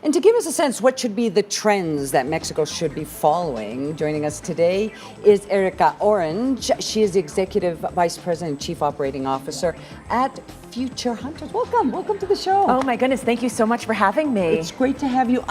And to give us a sense, what should be the trends that Mexico should be following, joining us today is Erica Orange. She is the Executive Vice President and Chief Operating Officer at Future Hunters. Welcome to the show. Oh my goodness, thank you so much for having me. It's great to have you.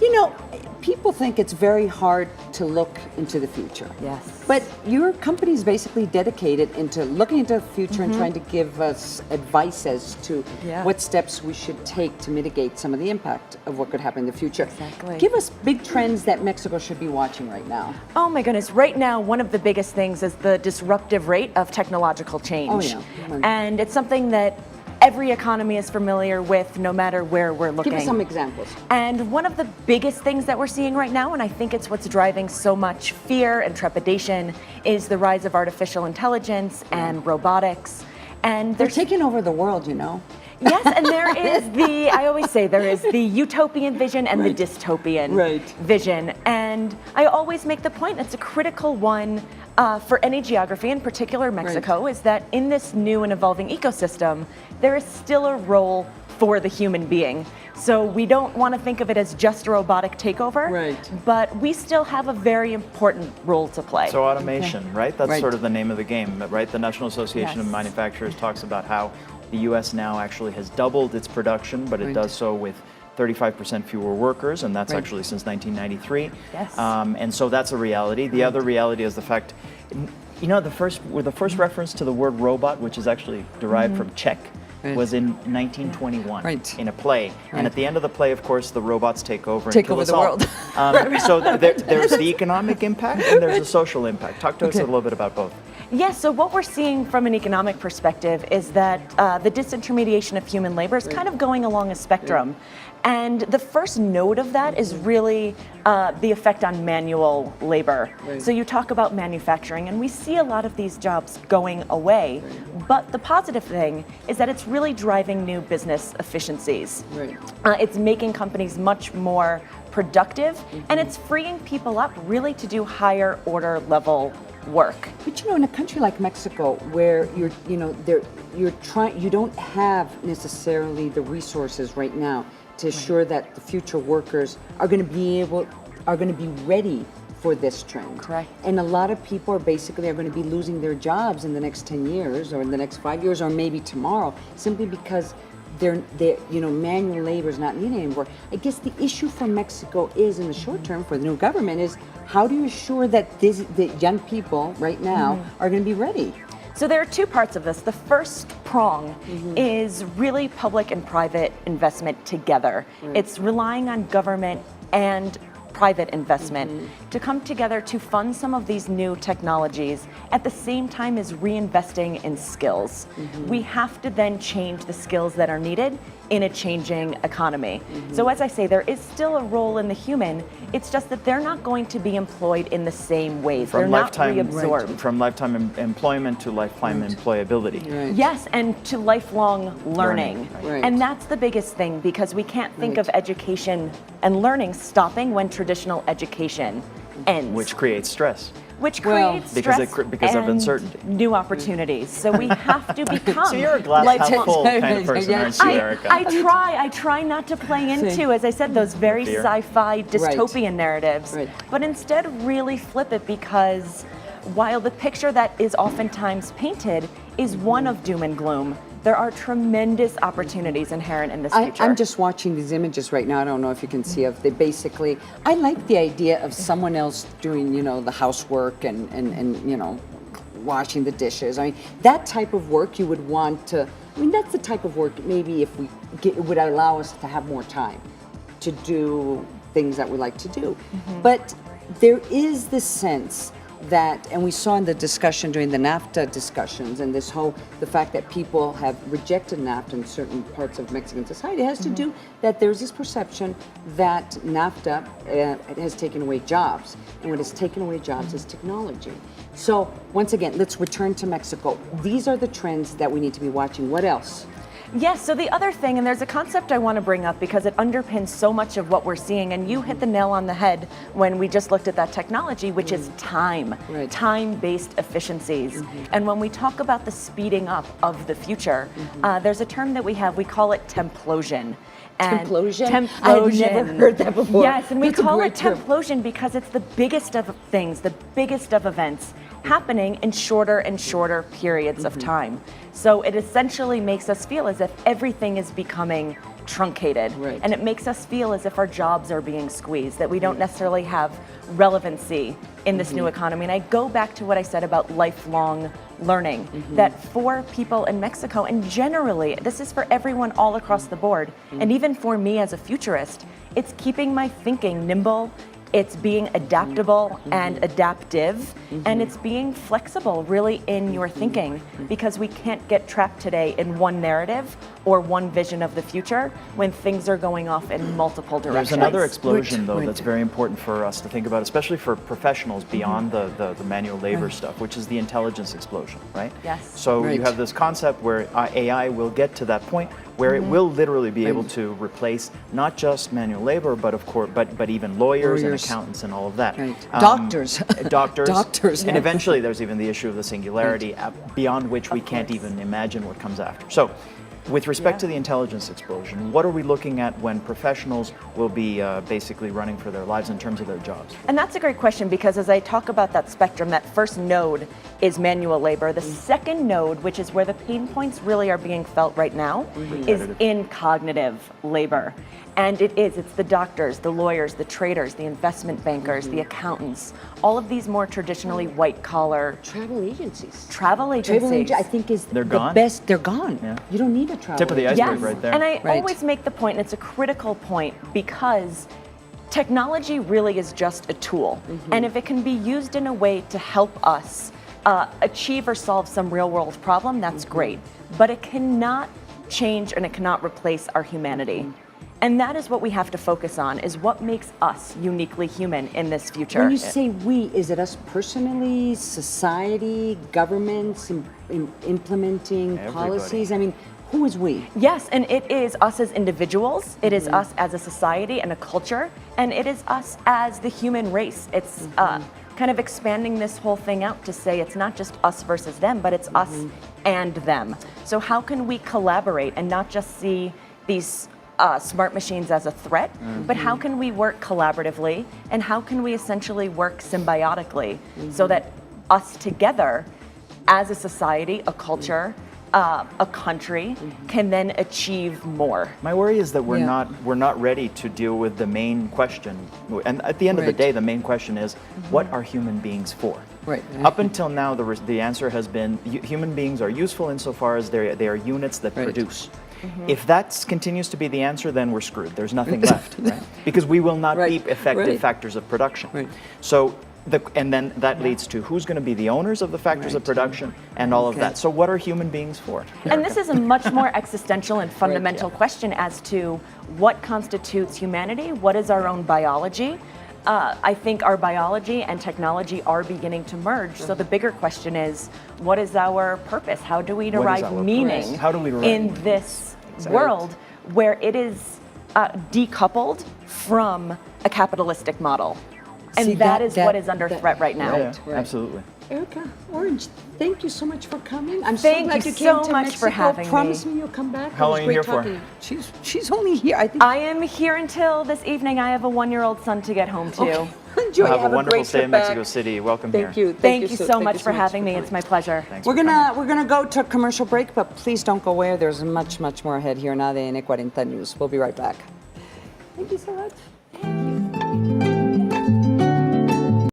You know, people think it's very hard to look into the future. Yes. But your company is basically dedicated into looking into the future and trying to give us advice as to what steps we should take to mitigate some of the impact of what could happen in the future. Exactly. Give us big trends that Mexico should be watching right now. Oh my goodness, right now one of the biggest things is the disruptive rate of technological change. Oh yeah. And it's something that every economy is familiar with, no matter where we're looking. Give us some examples. And one of the biggest things that we're seeing right now, and I think it's what's driving so much fear and trepidation, is the rise of artificial intelligence and robotics. And They're taking over the world, you know. Yes, and there is I always say there is the utopian vision and the dystopian vision. And I always make the point, it's a critical one for any geography, in particular Mexico, is that in this new and evolving ecosystem, there is still a role for the human being. So we don't want to think of it as just a robotic takeover, but we still have a very important role to play. So automation, right? That's sort of the name of the game, right? The National Association of Manufacturers talks about how the U.S. now actually has doubled its production, but it does so with 35% fewer workers, and that's actually since 1993. Yes. And so that's a reality. The other reality is the fact, you know, the first reference to the word robot, which is actually derived from Czech, was in 1921 in a play. And at the end of the play, of course, the robots take over and kill us all. World. So there's the economic impact and there's a social impact. Talk to us a little bit about both. Yes, so what we're seeing from an economic perspective is that the disintermediation of human labor is kind of going along a spectrum. And the first node of that is really the effect on manual labor. So you talk about manufacturing, and we see a lot of these jobs going away. But the positive thing is that it's really driving new business efficiencies. It's making companies much more productive, and it's freeing people up really to do higher order level work. But you know, in a country like Mexico, where you don't have necessarily the resources right now to ensure that the future workers are going to be ready for this trend. Correct. And a lot of people are going to be losing their jobs in the next 10 years or in the next 5 years or maybe tomorrow, simply because manual labor is not needed anymore. I guess the issue for Mexico is, in the short term, for the new government, is how do you ensure that the young people right now are going to be ready? So there are two parts of this. The first prong is really public and private investment together. It's relying on government and private investment to come together to fund some of these new technologies at the same time as reinvesting in skills. We have to then change the skills that are needed in a changing economy. So as I say, there is still a role in the human, it's just that they're not going to be employed in the same ways. They're not reabsorbed. From lifetime employment to lifetime employability. Yes, and to lifelong learning. And that's the biggest thing, because we can't think of education and learning stopping when traditional education ends. Which creates stress. Which creates stress because of uncertainty. New opportunities. So we have to become. So you're a glass half full kind of person, aren't you, Erica? I try not to play into, as I said, those very sci-fi dystopian narratives, but instead really flip it, because while the picture that is oftentimes painted is one of doom and gloom, there are tremendous opportunities inherent in this future. I'm just watching these images right now. I don't know if you can see of. They basically, I like the idea of someone else doing, the housework and washing the dishes. I mean, that type of work you would want to. I mean, that's the type of work maybe if it would allow us to have more time to do things that we like to do. But there is this sense that, and we saw in the discussion during the NAFTA discussions, and the fact that people have rejected NAFTA in certain parts of Mexican society has to do that there's this perception that NAFTA has taken away jobs, and what has taken away jobs is technology. So once again, let's return to Mexico. These are the trends that we need to be watching. What else? Yes, so the other thing, and there's a concept I want to bring up because it underpins so much of what we're seeing, and you hit the nail on the head when we just looked at that technology, which is time, time-based efficiencies. And when we talk about the speeding up of the future, there's a term that we call it templosion. And Templosion? I've never heard that before. Yes, and we That's a call it great term. templosion because it's the biggest of things, the biggest of events happening in shorter and shorter periods of time. So it essentially makes us feel as if everything is becoming truncated. Right. And it makes us feel as if our jobs are being squeezed, that we don't necessarily have relevancy in this new economy. And I go back to what I said about lifelong learning, that for people in Mexico, and generally, this is for everyone all across the board, and even for me as a futurist, it's keeping my thinking nimble, it's being adaptable and adaptive, and it's being flexible really in your thinking, because we can't get trapped today in one narrative or one vision of the future when things are going off in multiple directions. There's another explosion, though, Right. that's very important for us to think about, especially for professionals beyond the manual labor stuff, which is the intelligence explosion, right? Yes. So Right. you have this concept where AI will get to that point where it will literally be able to replace not just manual labor, but of course, but even lawyers and accountants and all of that. Right. Doctors. Doctors. Doctors, And yes. eventually there's even the issue of the singularity beyond which we can't even imagine what comes after. So with respect to the intelligence explosion, what are we looking at when professionals will be basically running for their lives in terms of their jobs? And that's a great question, because as I talk about that spectrum, that first node is manual labor. The second node, which is where the pain points really are being felt right now, is in cognitive labor. And it's the doctors, the lawyers, the traders, the investment bankers, the accountants, all of these more traditionally white collar Travel agencies. travel agencies. I think is They're the gone? best. They're gone. Yeah. You don't need a travel Tip of the agent. iceberg right there. And I Right. always make the point, and it's a critical point, because technology really is just a tool. And if it can be used in a way to help us achieve or solve some real world problem, that's great. But it cannot change and it cannot replace our humanity. And that is what we have to focus on, is what makes us uniquely human in this future. When you say we, is it us personally, society, governments, implementing Everybody. policies? I mean, who is we? Yes, and it is us as individuals, it is us as a society and a culture, and it is us as the human race. It's kind of expanding this whole thing out to say it's not just us versus them, but it's us and them. So how can we collaborate and not just see these smart machines as a threat, but how can we work collaboratively, and how can we essentially work symbiotically so that us together as a society, a culture, a country can then achieve more. My worry is that we're Yeah. not ready to deal with the main question. And at the end of the Right. day, the main question is, what are human beings for? Right. Up until now, the answer has been human beings are useful insofar as they are units that Right. produce. If that continues to be the answer, then we're screwed. There's nothing left, right? Because we will not Right. be effective Right. factors of production. Right. So, and then that leads to who's going to be the owners of the factors of Right. production and all of Okay. that. So what are human beings for? And this is a much more existential and fundamental question as to what constitutes humanity, what is our own biology. I think our biology and technology are beginning to merge. So the bigger question is, what is our purpose? How do we What is derive our meaning purpose? How do we derive in meaning? this world where it is decoupled from a capitalistic model? And See, that is what is that- under that- threat right now. Yeah, Right. absolutely. Erica Orange, thank you so much for coming. I'm Thank so glad you you came so to much Mexico. for having me. Promise me you'll come back. How It was long are you great here for? talking to you. She's only here. I think. I am here until this evening. I have a 1-year-old son to get home to. Okay. Enjoy. Have a wonderful great stay trip in Mexico back. City. Welcome Thank here. you. Thank you so thank much you for having me. coming. It's my pleasure. Thanks We're for coming. gonna go to a commercial break, but please don't go away. There's much more ahead here on ADN 40 News. We'll be right back. Thank you so much.